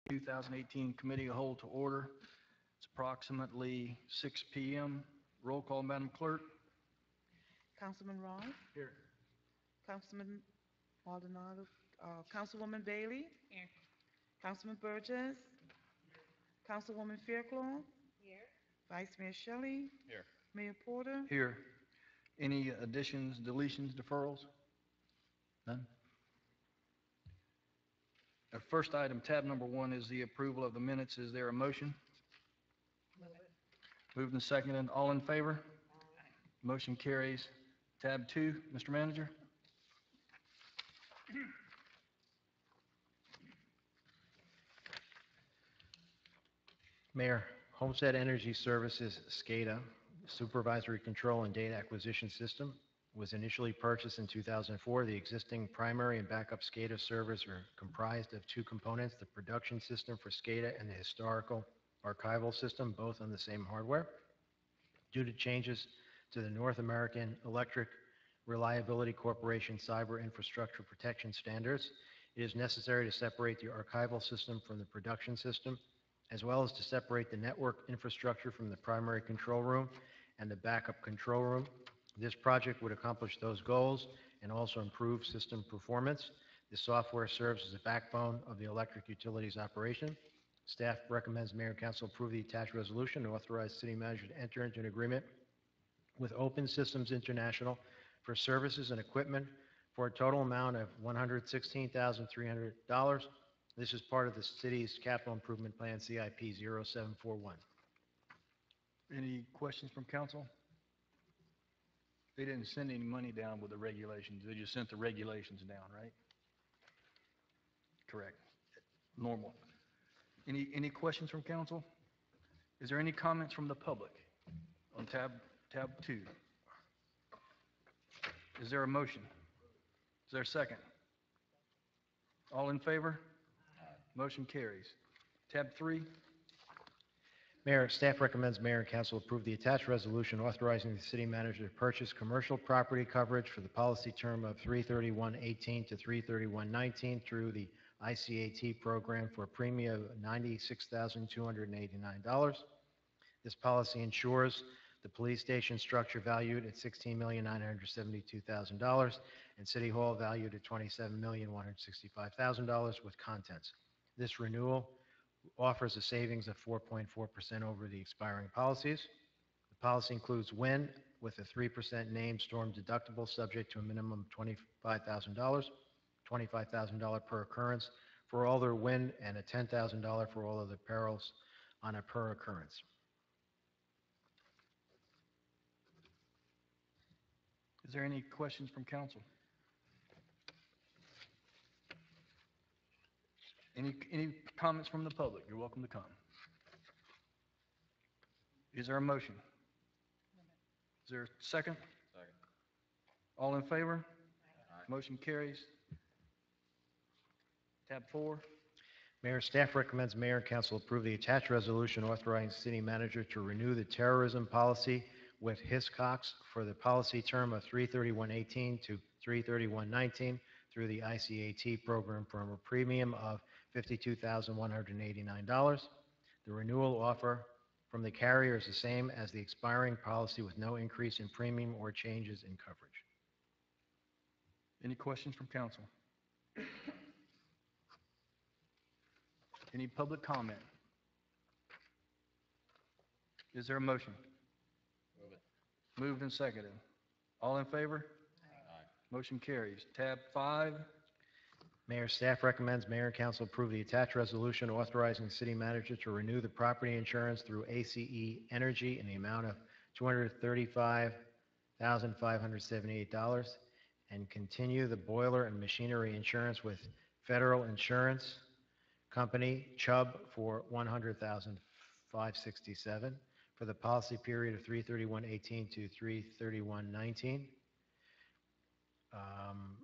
2018 Committee of Whole to order. It's approximately 6 p.m. Roll call, Madam Clerk. Councilman Ross, Here. Councilman Maldonado, Councilwoman Bailey. Here. Councilman Burgess. Councilwoman Fairclough. Here. Vice Mayor Shelley. Here. Mayor Porter. Here. Any additions, deletions, deferrals? None? Our first item, tab number 1, is the approval of the minutes. Is there a motion? Moved and seconded. All in favor? Motion carries. Tab 2, Mr. Manager. Mayor, Homestead Energy Services, SCADA, Supervisory Control and Data Acquisition System, was initially purchased in 2004. The existing primary and backup SCADA servers are comprised of two components, the production system for SCADA and the historical archival system, both on the same hardware. Due to changes to the North American Electric Reliability Corporation Cyber Infrastructure Protection Standards, it is necessary to separate the archival system from the production system, as well as to separate the network infrastructure from the primary control room and the backup control room. This project would accomplish those goals and also improve system performance. The software serves as a backbone of the electric utilities operation. Staff recommends Mayor and Council approve the attached resolution to authorize City Manager to enter into an agreement with Open Systems International for services and equipment for a total amount of $116,300. This is part of the city's capital improvement plan, CIP 0741. Any questions from council? They didn't send any money down with the regulations. They just sent the regulations down, right? Correct. Normal. Any questions from council? Is there any comments from the public on tab 2? Is there a motion? Is there a second? All in favor? Motion carries. Tab 3. Mayor, staff recommends Mayor and Council approve the attached resolution authorizing the city manager to purchase commercial property coverage for the policy term of 3/31/18 to 3/31/19 through the ICAT program for a premium of $96,289. This policy ensures the police station structure valued at $16,972,000 and City Hall valued at $27,165,000 with contents. This renewal offers a savings of 4.4% over the expiring policies. The policy includes wind with a 3% named storm deductible subject to a minimum of $25,000, $25,000 per occurrence for all other wind, and a $10,000 for all other perils on a per occurrence. Is there any questions from council? Any comments from the public? You're welcome to come. Is there a motion? Is there a second? Second. All in favor? Aye. Motion carries. Tab 4. Mayor, staff recommends Mayor and Council approve the attached resolution authorizing city manager to renew the terrorism policy with Hiscox for the policy term of 3/31/18 to 3/31/19 through the ICAT program from a premium of $52,189. The renewal offer from the carrier is the same as the expiring policy with no increase in premium or changes in coverage. Any questions from council? Any public comment? Is there a motion? Move it. Moved and seconded. All in favor? Aye. Motion carries. Tab 5. Mayor, staff recommends Mayor and Council approve the attached resolution authorizing the city manager to renew the property insurance through ACE Energy in the amount of $235,578 and continue the boiler and machinery insurance with Federal Insurance Company, Chubb, for $100,567 for the policy period of 3/31/18 to 3/31/19.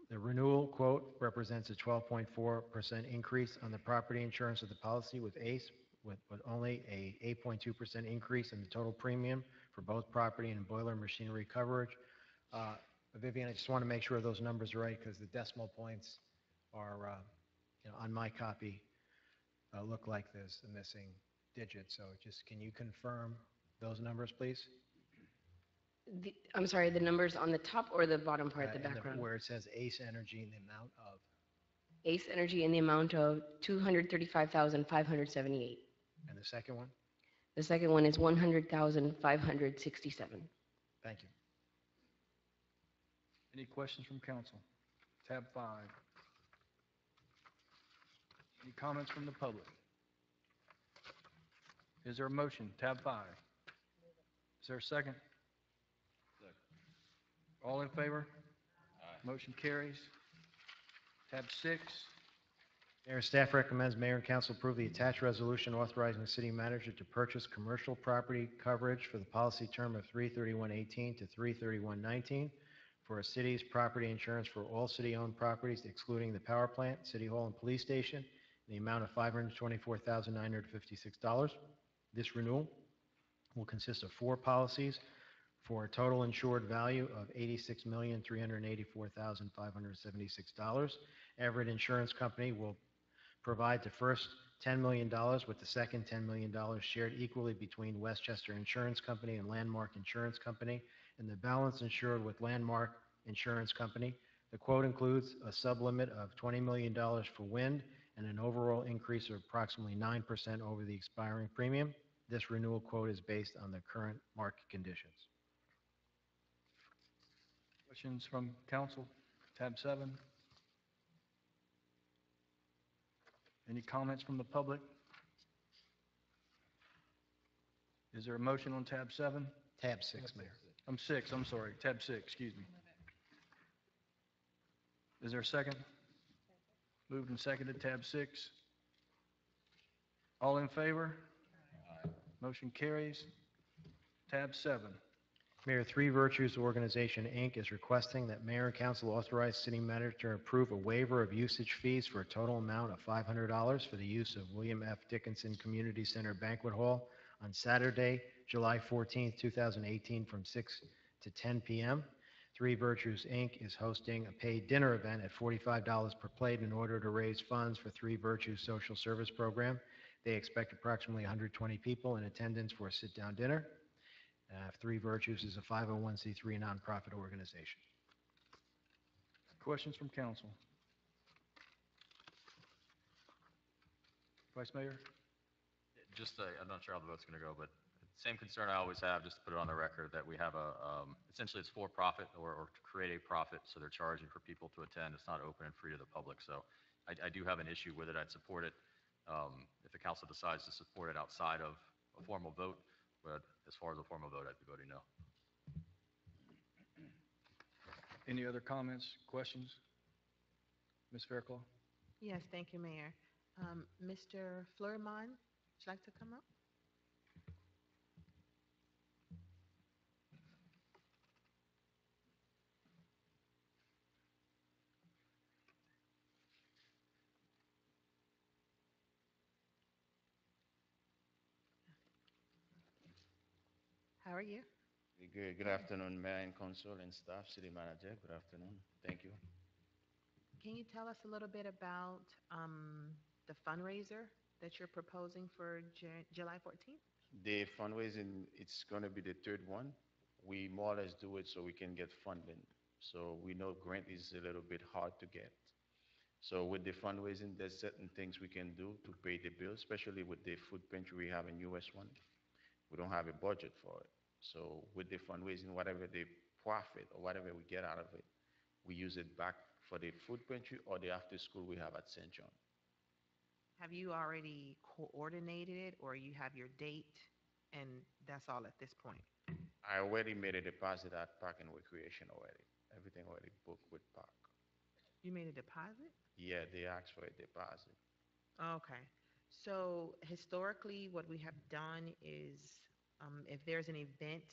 The renewal quote represents a 12.4% increase on the property insurance of the policy with ACE, with only a 8.2% increase in the total premium for both property and boiler machinery coverage. Vivian, I just want to make sure those numbers are right because the decimal points are, on my copy, look like there's a missing digit. So just, can you confirm those numbers, please? I'm sorry, the numbers on the top or the bottom part, the And background? where it says Ace Energy in the amount of, Ace Energy in the amount of 235,578. and the second one? The second one is 100,567. Thank you. Any questions from council? Tab 5. Any comments from the public? Is there a motion? Tab 5. Is there a second? Second. All in favor? Aye. Motion carries. Tab 6. Mayor, staff recommends mayor and council approve the attached resolution authorizing the city manager to purchase commercial property coverage for the policy term of 3/31/18 to 3/31/19 for a city's property insurance for all city-owned properties excluding the power plant, city hall, and police station in the amount of $524,956. This renewal will consist of 4 policies for a total insured value of $86,384,576. Everett Insurance Company will provide the first $10 million, with the second $10 million shared equally between Westchester Insurance Company and Landmark Insurance Company, and the balance insured with Landmark Insurance Company. The quote includes a sublimit of $20 million for wind and an overall increase of approximately 9% over the expiring premium. This renewal quote is based on the current market conditions. Questions from council? Tab 7. Any comments from the public? Is there a motion on tab 7? Tab 6, Mayor. I'm 6, I'm sorry. Tab 6, excuse me. Is there a second? Moved and seconded, tab 6. All in favor? Aye. Motion carries. Tab 7. Mayor, Three Virtues Organization, Inc. is requesting that mayor and council authorize city manager to approve a waiver of usage fees for a total amount of $500 for the use of William F. Dickinson Community Center Banquet Hall on Saturday, July 14, 2018, from 6 to 10 p.m. Three Virtues, Inc. is hosting a paid dinner event at $45 per plate in order to raise funds for Three Virtues Social Service Program. They expect approximately 120 people in attendance for a sit-down dinner. Three Virtues is a 501c3 nonprofit organization. Questions from council? Vice Mayor? Just, I'm not sure how the vote's going to go, but same concern I always have, just to put it on the record, that we have essentially it's for profit or to create a profit, so they're charging for people to attend. It's not open and free to the public, so I do have an issue with it. I'd support it if the council decides to support it outside of a formal vote, but as far as a formal vote, I'd be voting no. Any other comments, questions? Ms. Fairclough? Yes, thank you, Mayor. Mr. Fleurimond, would you like to come up? How are you? Good, good afternoon, Mayor and Council and staff, City Manager. Good afternoon. Thank you. Can you tell us a little bit about the fundraiser that you're proposing for July 14th? The fundraising, it's going to be the third one. We more or less do it so we can get funding. So we know grant is a little bit hard to get. So with the fundraising, there's certain things we can do to pay the bills, especially with the food pantry we have in US 1. We don't have a budget for it. So with the fundraising, whatever the profit or whatever we get out of it, we use it back for the food pantry or the after school we have at St. John. Have you already coordinated it, or you have your date, and that's all at this point? I already made a deposit at Park and Recreation already. Everything already booked with Park. You made a deposit? Yeah, they asked for a deposit. Okay. So historically, what we have done is if there's an event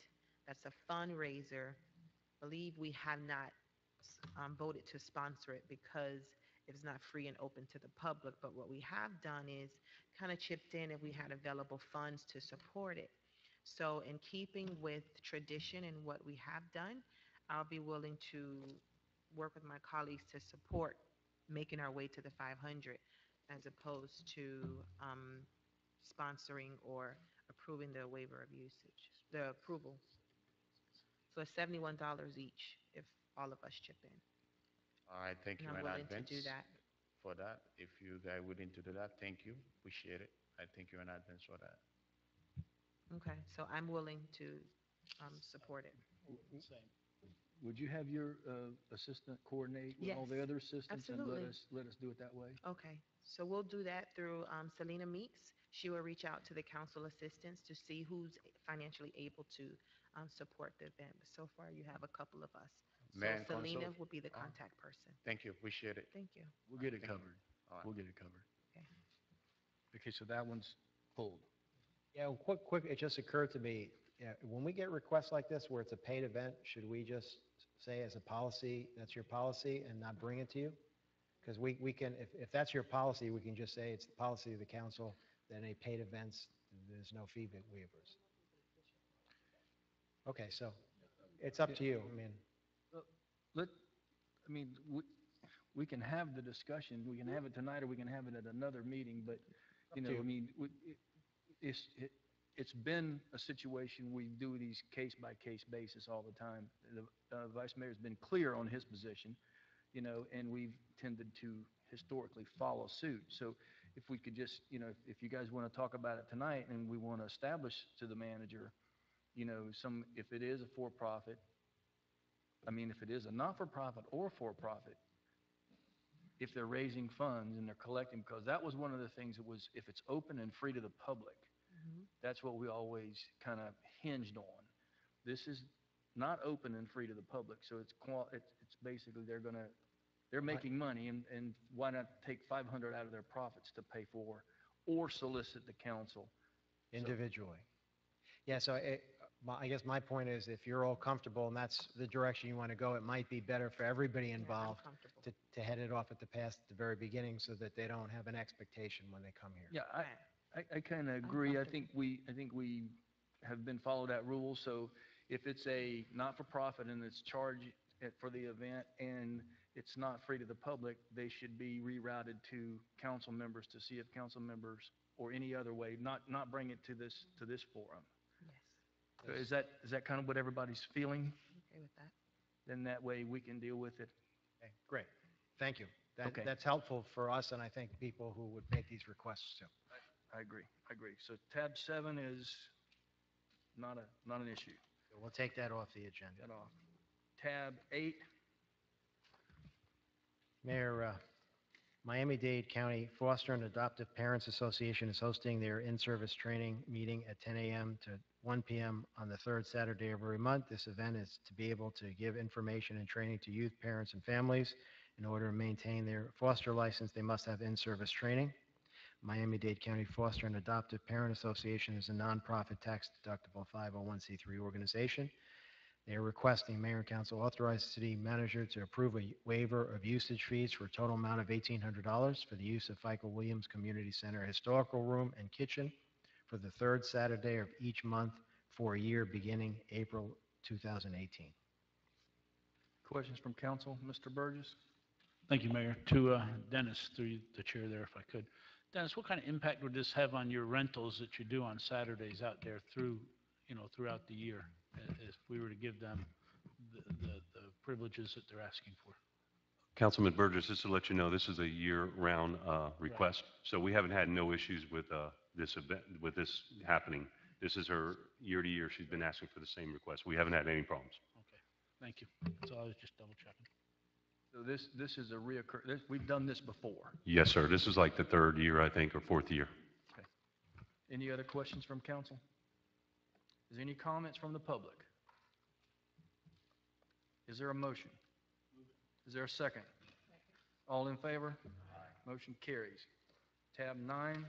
that's a fundraiser, I believe we have not voted to sponsor it because it's not free and open to the public. But what we have done is kind of chipped in if we had available funds to support it. So in keeping with tradition and what we have done, I'll be willing to work with my colleagues to support making our way to the 500. as opposed to sponsoring or approving the waiver of usage, the approval. So it's $71 each if all of us chip in. All right, thank And you I'm in willing to advance do that. for that. If you guys willing to do that, thank you. Appreciate it. I thank you in advance for that. Okay, so I'm willing to support it. Would you have your assistant coordinate with all the Yes, other assistants and absolutely. let us do it that way? Okay, so we'll do that through Selena Meeks. She will reach out to the council assistants to see who's financially able to support the event. But so far, you have a couple of us. So Man, Selena Council, will be the uh, contact person. thank you. Appreciate it. Thank you. We'll get it Thank you. covered. All right. We'll get it covered. Okay. Okay, so that one's pulled. Yeah, well, quick, it just occurred to me, yeah, when we get requests like this where it's a paid event, should we just say as a policy, that's your policy and not bring it to you? Because we can, if that's your policy, we can just say it's the policy of the council that any paid events, there's no fee waivers. Okay, so it's up to you. I mean, Let, I mean, we can have the discussion, we can have it tonight, or we can have it at another meeting, but, you know, I mean, it's been a situation, we do these case-by-case basis all the time. The Vice Mayor's been clear on his position, you know, and we've tended to historically follow suit. So if we could just, you know, if you guys want to talk about it tonight, and we want to establish to the manager, you know, if it is a for-profit, I mean, if it is a not-for-profit or for-profit, if they're raising funds and they're collecting, because that was one of the things that was, if it's open and free to the public, that's what we always kind of hinged on. This is not open and free to the public, so it's basically they're making money, and why not take 500 out of their profits to pay for or solicit the council? individually. Yeah, so I guess my point is, if you're all comfortable and that's the direction you want to go, it might be better for everybody Yeah, I'm involved comfortable. to head it off at the very beginning so that they don't have an expectation when they come here. Yeah, Right. I kind of agree. I think comfortable. we have been followed that rule. So if it's a not-for-profit and it's charged for the event and it's not free to the public, they should be rerouted to council members to see if council members or any other way, not bring it to this forum. Yes, So is that kind of what everybody's feeling? I'm okay with that. Then that way we can deal with it. Okay, great. Thank you. Okay. That's helpful for us, and I think people who would make these requests too. I agree. So tab 7 is not an issue. So we'll take that off the agenda. Get off. Tab 8, Mayor, Miami-Dade County Foster and Adoptive Parents Association is hosting their in-service training meeting at 10 a.m. to 1 p.m. on the third Saturday of every month. This event is to be able to give information and training to youth, parents, and families. In order to maintain their foster license, they must have in-service training. Miami-Dade County Foster and Adoptive Parent Association is a nonprofit tax-deductible 501c3 organization. They are requesting Mayor and Council authorize the city manager to approve a waiver of usage fees for a total amount of $1,800 for the use of FICA Williams Community Center Historical Room and Kitchen for the third Saturday of each month for a year beginning April 2018. questions from council? Mr. Burgess? Thank you, Mayor. To Dennis, through the chair there, if I could. Dennis, what kind of impact would this have on your rentals that you do on Saturdays out there throughout the year, if we were to give them the privileges that they're asking for? Councilman Burgess, just to let you know, this is a year-round request, so we haven't had no issues with this event, with this happening. This is her year to year. She's been asking for the same request. We haven't had any problems. Okay, thank you. So I was just double checking. So this is a we've done this before. Yes, sir. This is like the third year, I think, or fourth year. Any other questions from council? Is there any comments from the public? Is there a motion? Is there a second? All in favor? Motion carries. Tab 9,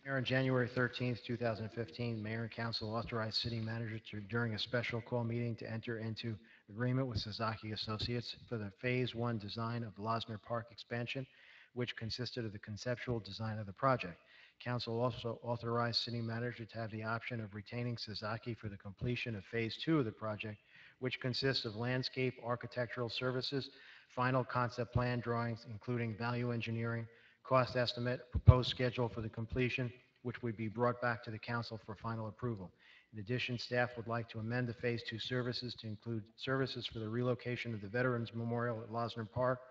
Mayor, on January 13th, 2015, Mayor and Council authorized City Manager to, during a special call meeting, to enter into agreement with Sasaki Associates for the Phase 1 design of Losner Park expansion, which consisted of the conceptual design of the project. Council also authorized City Manager to have the option of retaining Sasaki for the completion of Phase 2 of the project, which consists of landscape architectural services, final concept plan drawings, including value engineering, cost estimate, proposed schedule for the completion, which would be brought back to the council for final approval. In addition, staff would like to amend the Phase 2 services to include services for the relocation of the Veterans Memorial at Losner Park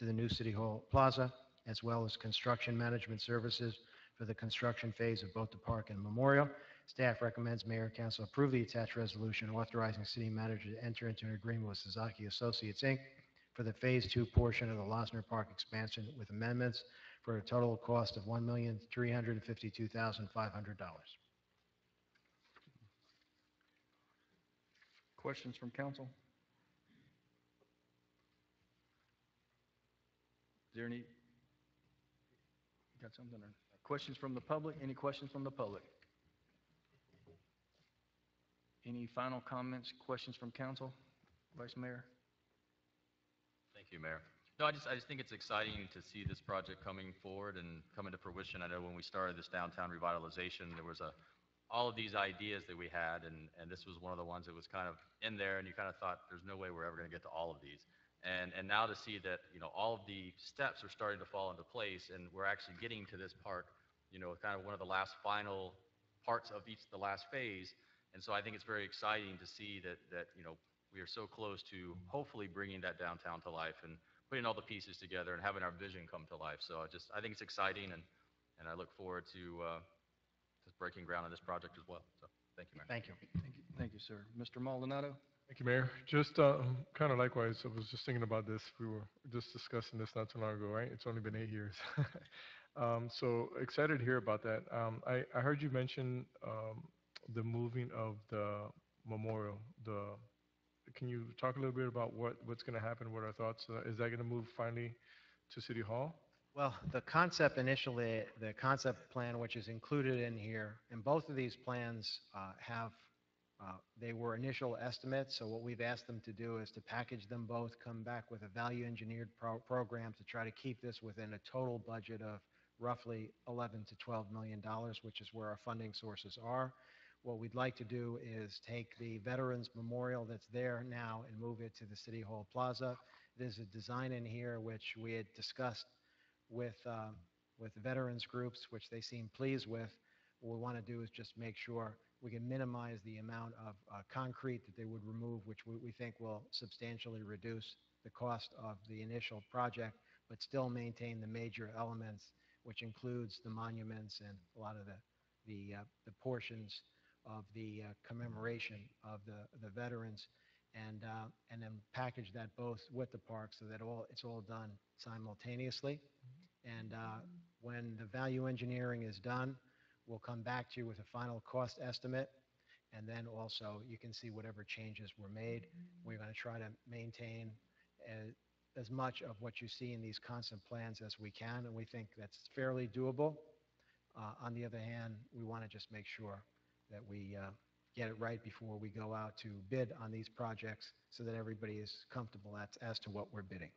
to the new City Hall Plaza, as well as construction management services for the construction phase of both the park and memorial. Staff recommends Mayor and Council approve the attached resolution authorizing city manager to enter into an agreement with Sasaki Associates, Inc. for the Phase 2 portion of the Losner Park expansion with amendments for a total cost of $1,352,500. Questions from council? Is there any, got something? Or questions from the public? Any questions from the public? Any final comments, questions from council? Vice Mayor? Thank you, Mayor. No, I just think it's exciting to see this project coming forward and coming to fruition. I know when we started this downtown revitalization, there was all of these ideas that we had, and this was one of the ones that was kind of in there, and you kind of thought, there's no way we're ever going to get to all of these. And now to see that, all of the steps are starting to fall into place, and we're actually getting to this part, kind of one of the last final parts of the last phase. And so I think it's very exciting to see that we are so close to hopefully bringing that downtown to life and putting all the pieces together and having our vision come to life. So I think it's exciting, and I look forward to breaking ground on this project as well. So thank you, Mayor. Thank you. Thank you, sir. Mr. Maldonado? Thank you, Mayor. Just kind of likewise, I was just thinking about this. We were just discussing this not too long ago, right? It's only been 8 years. So excited to hear about that. I heard you mention the moving of the memorial. Can you talk a little bit about what's going to happen? What are our thoughts? Is that going to move finally to City Hall? Well, the concept initially, the concept plan, which is included in here, and both of these plans they were initial estimates, so what we've asked them to do is to package them both, come back with a value engineered program to try to keep this within a total budget of roughly $11 to $12 million, which is where our funding sources are. What we'd like to do is take the Veterans Memorial that's there now and move it to the City Hall Plaza. There's a design in here which we had discussed with the veterans groups, which they seem pleased with. What we want to do is just make sure we can minimize the amount of concrete that they would remove, which we think will substantially reduce the cost of the initial project, but still maintain the major elements, which includes the monuments and a lot of the portions of the commemoration of the veterans, and then package that both with the park so that it's all done simultaneously. And when the value engineering is done, we'll come back to you with a final cost estimate, and then also you can see whatever changes were made. We're going to try to maintain as much of what you see in these concept plans as we can, and we think that's fairly doable. On the other hand, we want to just make sure that we get it right before we go out to bid on these projects so that everybody is comfortable as to what we're bidding.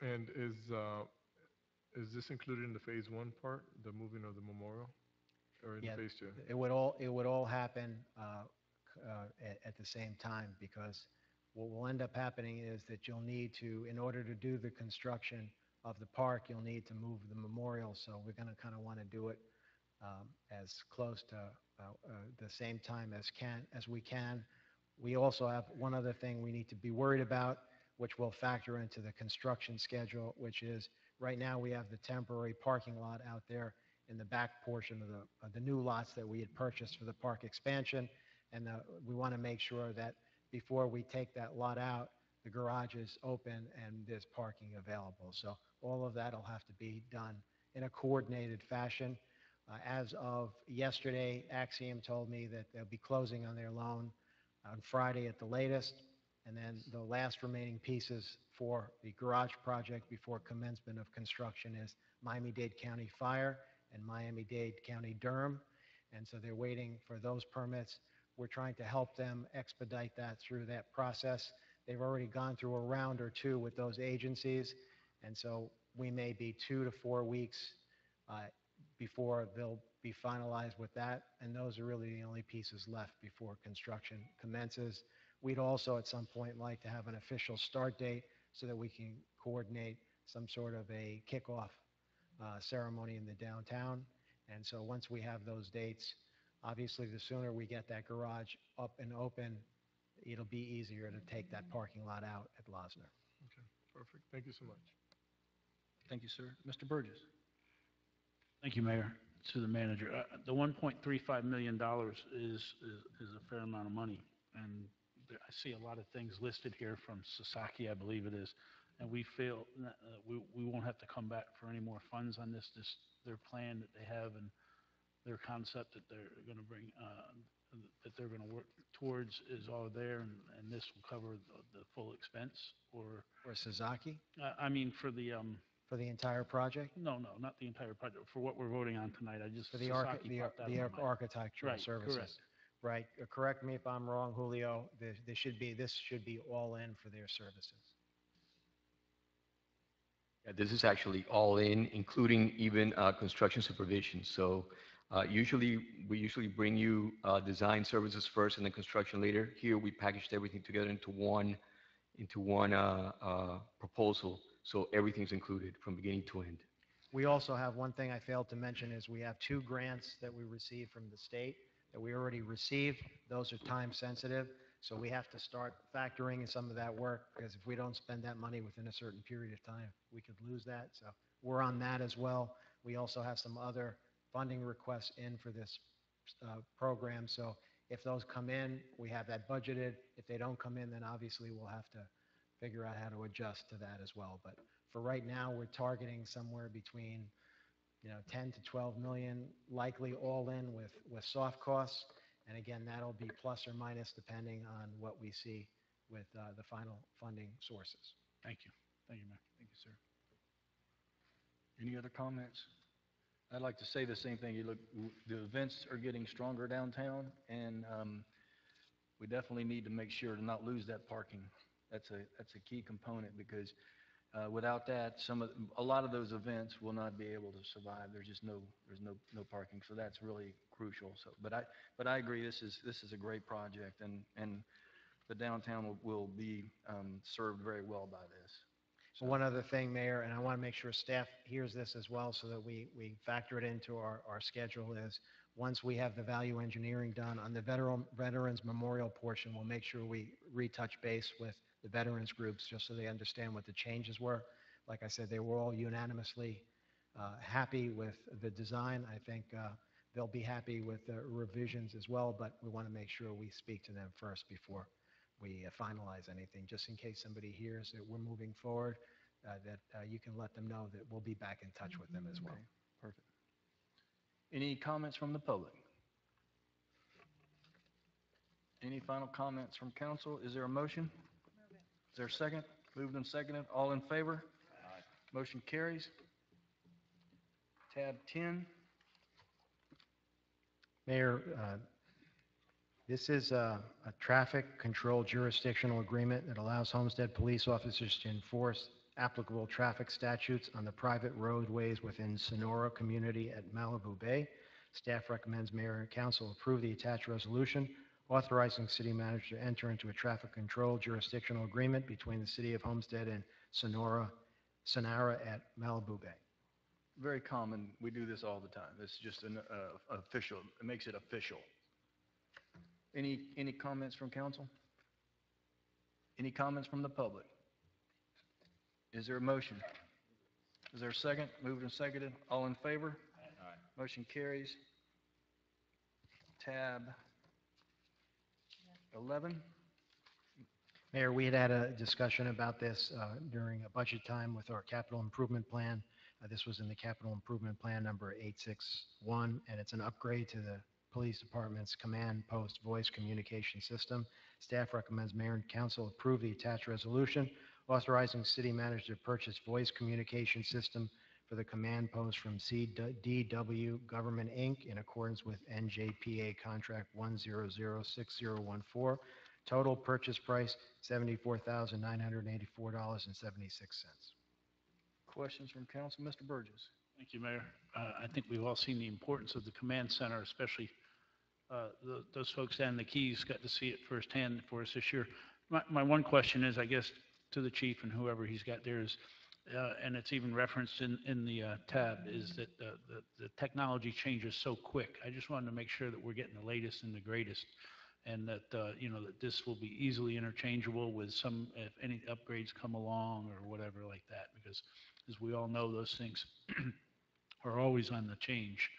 And is this included in the Phase 1 part, the moving of the memorial, or in Phase 2? It would all happen at the same time, because what will end up happening is that you'll need to, in order to do the construction of the park, you'll need to move the memorial. So we're going to kind of want to do it as close to the same time as we can. We also have one other thing we need to be worried about, which will factor into the construction schedule, which is right now we have the temporary parking lot out there in the back portion of the new lots that we had purchased for the park expansion, and we want to make sure that before we take that lot out, the garage is open and there's parking available. So all of that will have to be done in a coordinated fashion. As of yesterday, Axiom told me that they'll be closing on their loan on Friday at the latest, and then the last remaining pieces for the garage project before commencement of construction is Miami-Dade County Fire and Miami-Dade County Durham, and so they're waiting for those permits. We're trying to help them expedite that through that process. They've already gone through a round or two with those agencies, and so we may be 2 to 4 weeks before they'll be finalized with that, and those are really the only pieces left before construction commences. We'd also at some point like to have an official start date so that we can coordinate some sort of a kickoff ceremony in the downtown. And so once we have those dates, obviously, the sooner we get that garage up and open, it'll be easier to take that parking lot out at Losner. Okay, perfect. Thank you so much. Thank you, sir. Mr. Burgess? Thank you, Mayor, to the manager. The $1.35 million is a fair amount of money, and I see a lot of things listed here from Sasaki, I believe it is, and we feel we won't have to come back for any more funds on this. Their plan that they have and their concept that they're going to bring, that they're going to work towards is all there, and this will cover the full expense, or, Or Sasaki I mean, for the, for the entire project? no, not the entire project, for what we're voting on tonight. I just, For the Sasaki popped out in my mind. architectural Right, services? correct. Right. Correct me if I'm wrong, Julio. This should be all in for their services. Yeah, this is actually all in, including even construction supervision. So we usually bring you design services first and then construction later. Here, we packaged everything together into one proposal. So everything's included from beginning to end. We also have one thing I failed to mention is we have 2 grants that we received from the state that we already received. Those are time sensitive, so we have to start factoring in some of that work, because if we don't spend that money within a certain period of time, we could lose that. So we're on that as well. We also have some other funding requests in for this program. So if those come in, we have that budgeted. If they don't come in, then obviously we'll have to figure out how to adjust to that as well. But for right now, we're targeting somewhere between 10 to 12 million, likely all in with soft costs. And again, that'll be plus or minus depending on what we see with the final funding sources. Thank you. Thank you, Mayor. Thank you, sir. Any other comments? I'd like to say the same thing. You look, the events are getting stronger downtown, and we definitely need to make sure to not lose that parking. That's a key component, because without that, a lot of those events will not be able to survive. There's no parking, so that's really crucial. So, but I agree. This is a great project, and the downtown will be served very well by this. So one other thing, Mayor, and I want to make sure staff hears this as well so that we factor it into our schedule, is once we have the value engineering done on the Veterans Memorial portion, we'll make sure we retouch base with the veterans groups just so they understand what the changes were. Like I said, they were all unanimously happy with the design. I think they'll be happy with the revisions as well, but we want to make sure we speak to them first before we finalize anything, just in case somebody hears that we're moving forward, that you can let them know that we'll be back in touch with them as well. Okay, perfect. Any comments from the public? Any final comments from council? Is there a motion? Is there a second? Moved and seconded. All in favor? Aye. Motion carries. Tab 10. Mayor, this is a traffic control jurisdictional agreement that allows Homestead police officers to enforce applicable traffic statutes on the private roadways within Sonora community at Malibu Bay. Staff recommends Mayor and Council approve the attached resolution authorizing city manager to enter into a traffic control jurisdictional agreement between the city of Homestead and Sonora at Malibu Bay. Very common. We do this all the time. It's just an official. It makes it official. Any comments from council? Any comments from the public? Is there a motion? Is there a second? Moved and seconded. All in favor? Aye. Motion carries. Tab 11. Mayor, we had a discussion about this during a budget time with our capital improvement plan. This was in the capital improvement plan number 861, and it's an upgrade to the police department's command post voice communication system. Staff recommends Mayor and Council approve the attached resolution authorizing city manager to purchase voice communication system for the command post from CDW Government Inc. in accordance with NJPA contract 1006014. Total purchase price $74,984.76. Questions from council? Mr. Burgess. Thank you, Mayor. I think we've all seen the importance of the command center, especially those folks down in the Keys got to see it firsthand for us this year. My one question is, I guess, to the chief and whoever he's got there is, and it's even referenced in the tab, is that the technology changes so quick. I just wanted to make sure that we're getting the latest and the greatest, and that, that this will be easily interchangeable with if any upgrades come along or whatever like that, because as we all know, those things are always on the change.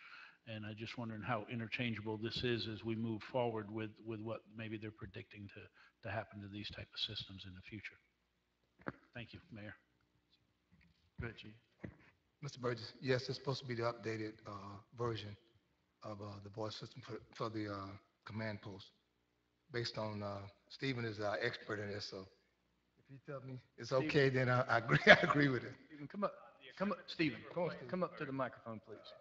And I just wondering how interchangeable this is as we move forward with what maybe they're predicting to happen to these type of systems in the future. Thank you, Mayor. Go ahead, Chief. Mr. Burgess, yes, it's supposed to be the updated version of the voice system for the command post. Based on, Stephen is our expert in this, so if he tells me it's okay, then I agree, I agree with it. Stephen, come up, Stephen, come up to the microphone, please.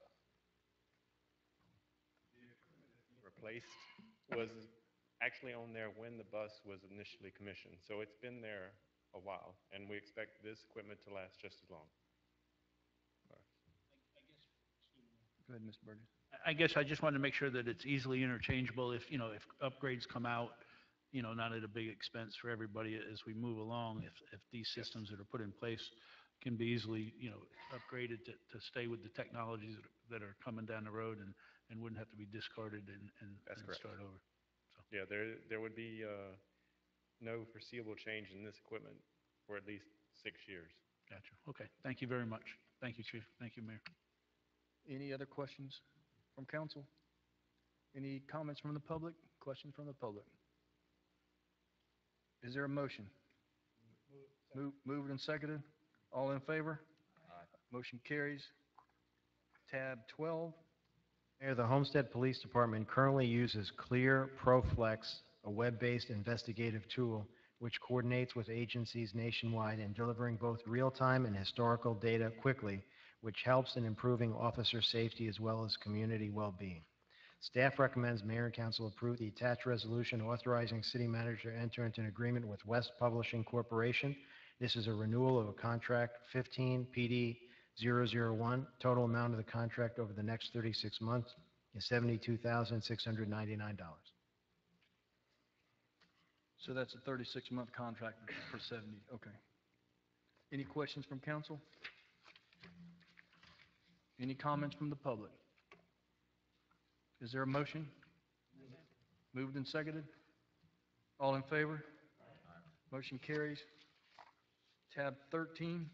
Replaced was actually on there when the bus was initially commissioned. So it's been there a while, and we expect this equipment to last just as long. Go ahead, Mr. Burgess. I guess I just wanted to make sure that it's easily interchangeable if upgrades come out, not at a big expense for everybody as we move along, if these systems that are put in place can be easily, upgraded to stay with the technologies that are coming down the road and wouldn't have to be discarded and start over. So. Yeah, there would be no foreseeable change in this equipment for at least 6 years. Gotcha. Okay. Thank you very much. Thank you, Chief. Thank you, Mayor. Any other questions from council? Any comments from the public? Questions from the public? Is there a motion? Moved and seconded. All in favor? Motion carries. Tab 12. Mayor, the Homestead Police Department currently uses Clear ProFlex, a web-based investigative tool which coordinates with agencies nationwide in delivering both real-time and historical data quickly, which helps in improving officer safety as well as community well-being. Staff recommends Mayor and Council approve the attached resolution authorizing City Manager to enter into an agreement with West Publishing Corporation. This is a renewal of a contract 15 PD 001. Total amount of the contract over the next 36 months is $72,699. So that's a 36-month contract for 70. Okay. Any questions from council? Any comments from the public? Is there a motion? Moved and seconded. All in favor? Motion carries. Tab 13.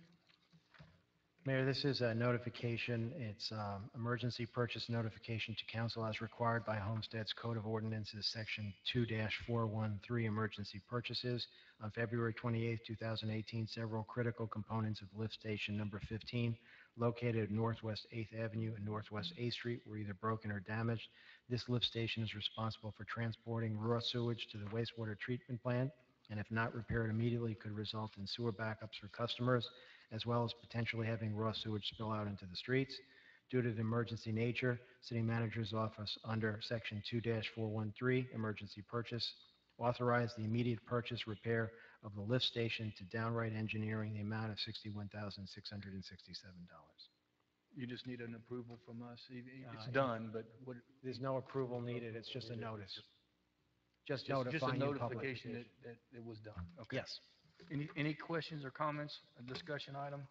Mayor, this is a notification. It's emergency purchase notification to council as required by Homestead's Code of Ordinances, Section 2-413, emergency purchases. On February 28, 2018, several critical components of lift station number 15, located at Northwest 8th Avenue and Northwest 8th Street, were either broken or damaged. This lift station is responsible for transporting raw sewage to the wastewater treatment plant, and if not repaired immediately, could result in sewer backups for customers, as well as potentially having raw sewage spill out into the streets. Due to the emergency nature, City Manager's Office, under Section 2-413, emergency purchase, authorized the immediate purchase repair of the lift station to Downright Engineering, the amount of $61,667. You just need an approval from us. It's done, but what? There's no approval needed, it's just a notice. Just Just a notifying the public. notification that it was done. Okay. Yes. Any questions or comments, a discussion item?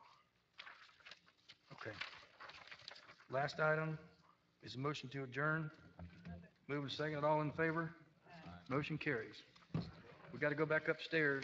Okay. Last item is a motion to adjourn. Move and second, all in favor? Motion carries. We got to go back upstairs.